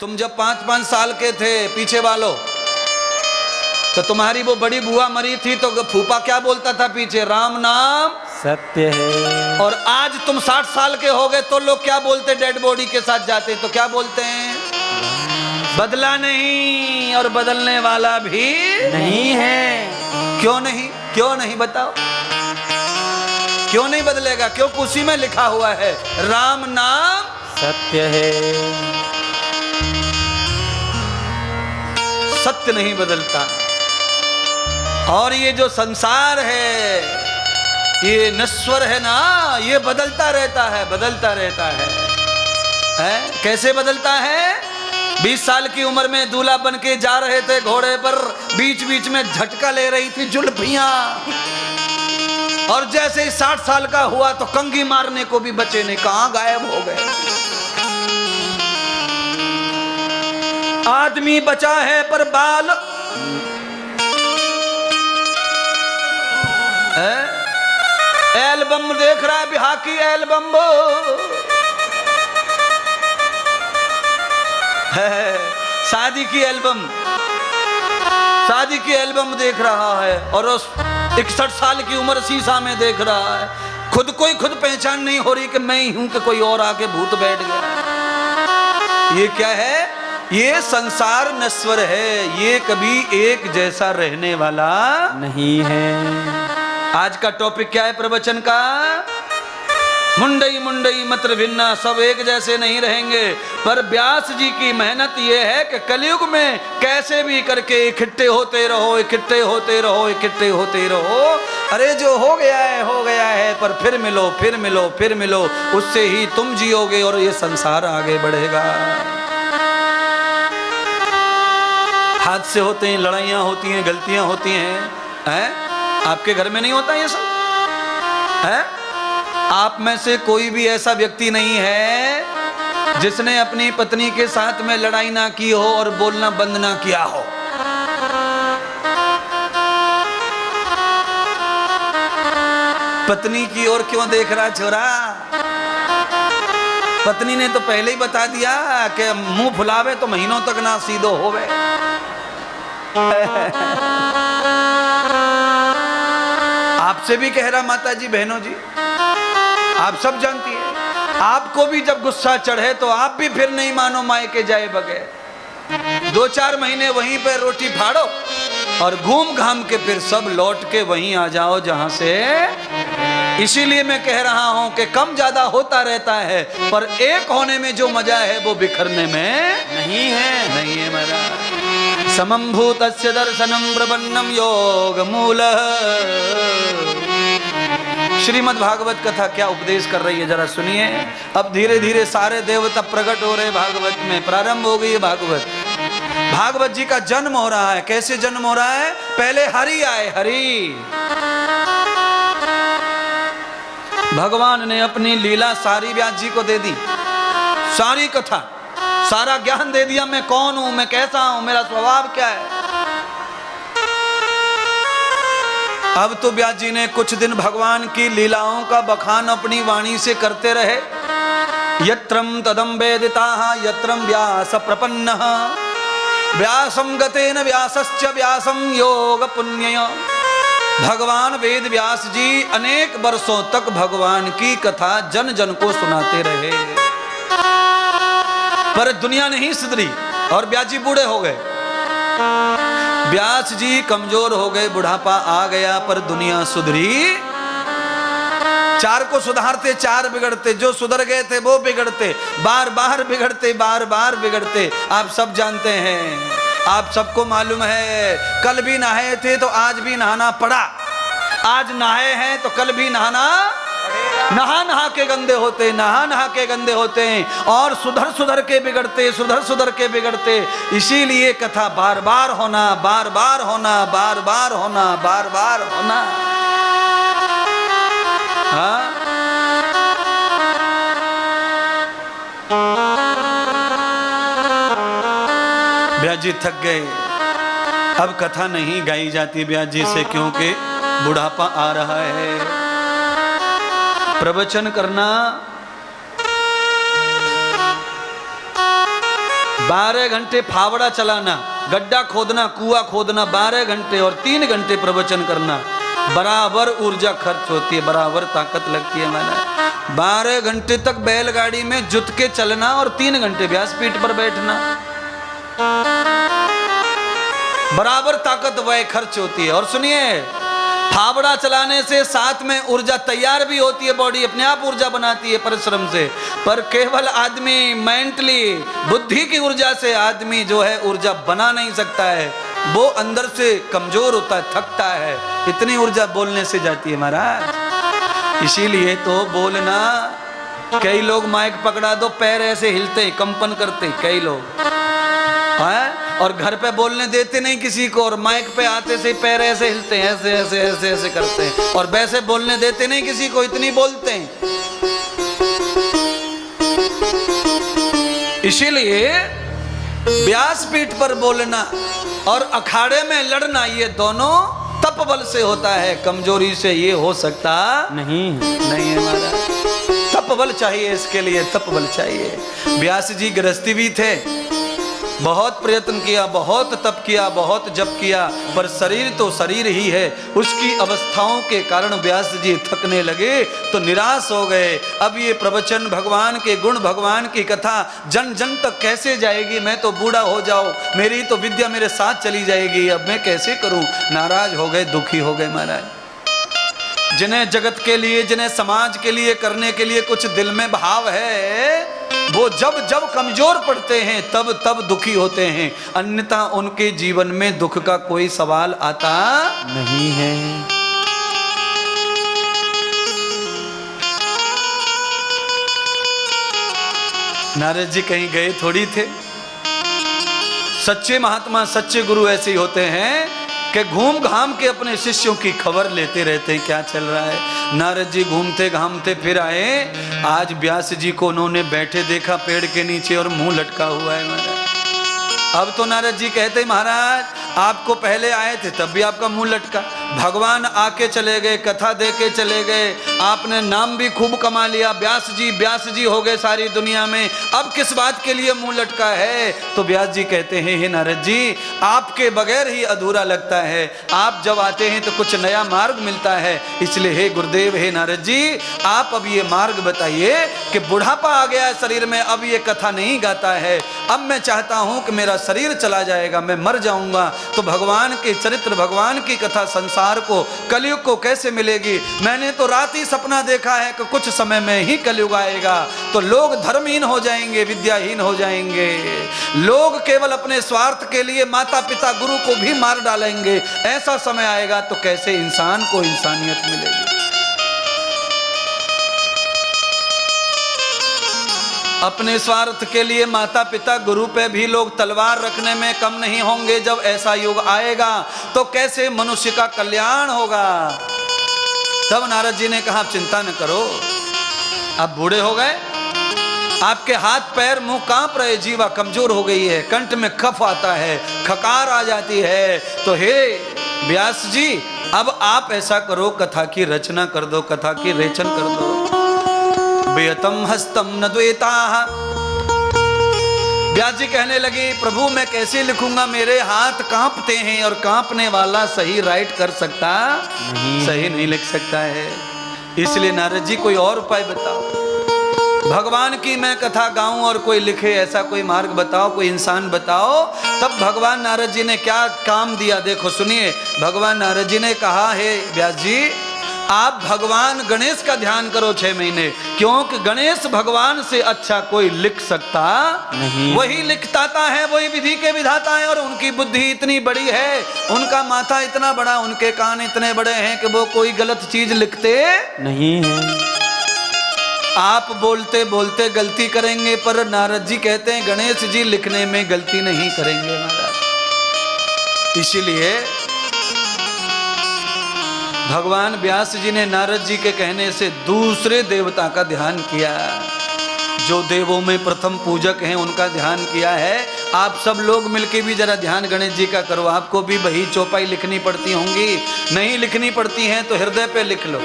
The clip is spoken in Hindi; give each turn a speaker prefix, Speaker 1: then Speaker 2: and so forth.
Speaker 1: तुम जब 5-5 साल के थे पीछे वालों, तो तुम्हारी वो बड़ी बुआ मरी थी तो फूफा क्या बोलता था पीछे? राम नाम
Speaker 2: सत्य है।
Speaker 1: और आज तुम 60 साल के हो गए तो लोग क्या बोलते? डेड बॉडी के साथ जाते तो क्या बोलते हैं? बदला नहीं और बदलने वाला भी
Speaker 2: नहीं है।
Speaker 1: क्यों नहीं? क्यों नहीं बताओ? क्यों नहीं बदलेगा? क्योंकि उसी में लिखा हुआ है राम नाम
Speaker 2: सत्य है।
Speaker 1: सत्य नहीं बदलता। और ये जो संसार है, ये नश्वर है ना, ये बदलता रहता है, बदलता रहता है। कैसे बदलता है? 20 साल की उम्र में दूल्हा बन के जा रहे थे घोड़े पर, बीच बीच में झटका ले रही थी जुल्फियां, और जैसे ही 60 साल का हुआ तो कंघी मारने को भी बचे नहीं, कहां गायब हो गए। आदमी बचा है पर बाल एल्बम देख रहा है, बिहार की एल्बम है, शादी की एल्बम, शादी की एल्बम देख रहा है, और उस 61 साल की उम्र शीशा में देख रहा है। खुद को ही खुद पहचान नहीं हो रही कि मैं ही हूं कि कोई और आके भूत बैठ गया। ये क्या है? ये संसार नश्वर है, ये कभी एक जैसा रहने वाला
Speaker 2: नहीं है।
Speaker 1: आज का टॉपिक क्या है प्रवचन का? मुंडई मुंडई मत्र भिन्ना, सब एक जैसे नहीं रहेंगे। पर व्यास जी की मेहनत ये है कि कलयुग में कैसे भी करके इकट्ठे होते रहो, इकट्ठे होते रहो, इकट्ठे होते रहो। अरे जो हो गया है हो गया है, पर फिर मिलो, फिर मिलो, फिर मिलो, उससे ही तुम जियोगे और ये संसार आगे बढ़ेगा। हादसे होते हैं, लड़ाइयाँ होती हैं, गलतियाँ होती हैं, आपके घर में नहीं होता ये सब? है? आप में से कोई भी ऐसा व्यक्ति नहीं है जिसने अपनी पत्नी के साथ में लड़ाई ना की हो और बोलना बंद ना किया हो। पत्नी की ओर क्यों देख रहा छोरा? पत्नी ने तो पहले ही बता दिया कि मुंह फुलावे तो महीनों तक ना सीधो होवे। आपसे भी कह रहा माता जी, बहनों जी, आप सब जानती हैं, आपको भी जब गुस्सा चढ़े तो आप भी फिर नहीं मानो मायके जाए बगैर। 2-4 महीने वहीं पे रोटी फाड़ो और घूम घाम के फिर सब लौट के वहीं आ जाओ जहां से। इसीलिए मैं कह रहा हूं कि कम ज्यादा होता रहता है, पर एक होने में जो मजा है वो बिखरने में
Speaker 2: नहीं है।
Speaker 1: नहीं है मजा। समम भूतस्य दर्शनम प्रपन्नम योग मूलः। श्रीमद् भागवत कथा क्या उपदेश कर रही है जरा सुनिए। अब धीरे धीरे सारे देवता प्रकट हो रहे भागवत में, प्रारंभ हो गई है भागवत। भागवत जी का जन्म हो रहा है। कैसे जन्म हो रहा है? पहले हरि आए, हरि। भगवान ने अपनी लीला सारी व्यास जी को दे दी, सारी कथा, सारा ज्ञान दे दिया। मैं कौन हूं, मैं कैसा हूं, मेरा स्वभाव क्या है। अब तो व्यास जी ने कुछ दिन भगवान की लीलाओं का बखान अपनी वाणी से करते रहे। यत्रम तदम वेदिताः यत्रम व्यास प्रपन्नः व्यासम गतेन व्यासश्च व्यासम योग पुण्यय। भगवान वेद व्यास जी अनेक वर्षों तक भगवान की कथा जन जन को सुनाते रहे, पर दुनिया नहीं सुधरी और व्यास जी बूढ़े हो गए। व्यास जी कमजोर हो गए, बुढ़ापा आ गया, पर दुनिया सुधरी। 4 को सुधारते 4 बिगड़ते, जो सुधर गए थे वो बिगड़ते, बार बार बिगड़ते, बार बार बिगड़ते। आप सब जानते हैं, आप सबको मालूम है, कल भी नहाए थे तो आज भी नहाना पड़ा, आज नहाए हैं तो कल भी नहाना, नहा नहा के गंदे होते, नहा नहा के गंदे होते हैं, और सुधर सुधर के बिगड़ते, सुधर सुधर के बिगड़ते। इसीलिए कथा बार बार होना, बार बार होना, बार बार होना, बार बार होना। हाँ, व्यास जी थक गए, अब कथा नहीं गाई जाती व्यास जी से, क्योंकि बुढ़ापा आ रहा है। प्रवचन करना 12 घंटे फावड़ा चलाना, गड्ढा खोदना, कुआं खोदना 12 घंटे और 3 घंटे प्रवचन करना, बराबर ऊर्जा खर्च होती है, बराबर ताकत लगती है। मैंने 12 घंटे तक बैलगाड़ी में जुट के चलना और 3 घंटे व्यासपीठ पर बैठना, बराबर ताकत वह खर्च होती है। और सुनिए, फावड़ा चलाने से साथ में ऊर्जा तैयार भी होती है, बॉडी अपने आप ऊर्जा बनाती है परिश्रम से, पर केवल आदमी मेंटली बुद्धि की ऊर्जा से आदमी जो है ऊर्जा बना नहीं सकता है, वो अंदर से कमजोर होता है, थकता है, इतनी ऊर्जा बोलने से जाती है महाराज। इसीलिए तो बोलना, कई लोग माइक पकड़ा दो पैर ऐसे हिलते कंपन करते, कई लोग है, और घर पे बोलने देते नहीं किसी को, और माइक पे आते से पैर ऐसे हिलते हैं, ऐसे ऐसे ऐसे ऐसे करते हैं, और वैसे बोलने देते नहीं किसी को, इतनी बोलते हैं। इसीलिए व्यासपीठ पर बोलना और अखाड़े में लड़ना, ये दोनों तप बल से होता है, कमजोरी से ये हो सकता
Speaker 2: नहीं
Speaker 1: है महाराज। तप बल चाहिए, इसके लिए तप बल चाहिए। व्यास जी गृहस्थी भी थे, बहुत प्रयत्न किया, बहुत तप किया, बहुत जप किया, पर शरीर तो शरीर ही है। उसकी अवस्थाओं के कारण व्यास जी थकने लगे तो निराश हो गए। अब ये प्रवचन भगवान के गुण, भगवान की कथा जन जन तक कैसे जाएगी? मैं तो बूढ़ा हो जाऊं, मेरी तो विद्या मेरे साथ चली जाएगी, अब मैं कैसे करूं? नाराज हो गए, दुखी हो गए महाराज। जिन्हें जगत के लिए, जिन्हें समाज के लिए करने के लिए कुछ दिल में भाव है, वो जब जब कमजोर पड़ते हैं तब तब दुखी होते हैं, अन्यथा उनके जीवन में दुख का कोई सवाल आता
Speaker 2: नहीं है।
Speaker 1: नारद जी कहीं गए थोड़ी थे। सच्चे महात्मा, सच्चे गुरु ऐसे ही होते हैं कि घूम घाम के अपने शिष्यों की खबर लेते रहते हैं, क्या चल रहा है। नारद जी घूमते घामते फिर आए, आज व्यास जी को उन्होंने बैठे देखा पेड़ के नीचे और मुंह लटका हुआ है महाराज। अब तो नारद जी कहते महाराज आपको पहले आए थे तब भी आपका मुंह लटका, भगवान आके चले गए, कथा दे के चले गए, आपने नाम भी खूब कमा लिया, व्यास जी हो गए सारी दुनिया में, अब किस बात के लिए मुंह लटका है? तो व्यास जी कहते हैं, हे नारद जी आपके बगैर ही अधूरा लगता है, आप जब आते हैं तो कुछ नया मार्ग मिलता है, इसलिए हे गुरुदेव, हे नारद जी आप अब ये मार्ग बताइए कि बुढ़ापा आ गया है शरीर में, अब ये कथा नहीं गाता है, अब मैं चाहता हूं कि मेरा शरीर चला जाएगा, मैं मर जाऊंगा, तो भगवान के चरित्र, भगवान की कथा संसार को, कलयुग को कैसे मिलेगी? मैंने तो रात ही सपना देखा है कि कुछ समय में ही कलयुग आएगा, तो लोग धर्महीन हो जाएंगे, विद्याहीन हो जाएंगे, लोग केवल अपने स्वार्थ के लिए माता पिता गुरु को भी मार डालेंगे, ऐसा समय आएगा तो कैसे इंसान को इंसानियत मिलेगी? अपने स्वार्थ के लिए माता पिता गुरु पे भी लोग तलवार रखने में कम नहीं होंगे। जब ऐसा युग आएगा तो कैसे मनुष्य का कल्याण होगा? तब नारद जी ने कहा आप चिंता न करो, आप बूढ़े हो गए, आपके हाथ पैर मुंह कांप रहे, जीवा कमजोर हो गई है, कंठ में कफ आता है, खकार आ जाती है, तो हे व्यास जी अब आप ऐसा करो, कथा की रचना कर दो, कथा की रेचन कर दो। बेतम हस्तम न द्वेताः। व्यास जी कहने लगे प्रभु मैं कैसे लिखूंगा, मेरे हाथ कांपते हैं और कांपने वाला सही राइट कर सकता नहीं, सही नहीं लिख सकता है। इसलिए नारद जी कोई और उपाय बताओ, भगवान की मैं कथा गाऊं और कोई लिखे, ऐसा कोई मार्ग बताओ, कोई इंसान बताओ। तब भगवान नारद जी ने क्या काम दिया, देखो सुनिए। भगवान नारद जी ने कहा हे व्यास जी आप भगवान गणेश का ध्यान करो 6 महीने, क्योंकि गणेश भगवान से अच्छा कोई लिख सकता नहीं, वही लिखताता है, वही विधि के विधाता है, और उनकी बुद्धि इतनी बड़ी है, उनका माथा इतना बड़ा, उनके कान इतने बड़े हैं कि वो कोई गलत चीज लिखते
Speaker 2: नहीं है।
Speaker 1: आप बोलते बोलते गलती करेंगे, पर नारद जी कहते हैं गणेश जी लिखने में गलती नहीं करेंगे महाराज। इसीलिए भगवान व्यास जी ने नारद जी के कहने से दूसरे देवता का ध्यान किया, जो देवों में प्रथम पूजक हैं उनका ध्यान किया है। आप सब लोग मिलके भी जरा ध्यान गणेश जी का करो, आपको भी बही चौपाई लिखनी पड़ती होंगी, नहीं लिखनी पड़ती हैं तो हृदय पे लिख लो।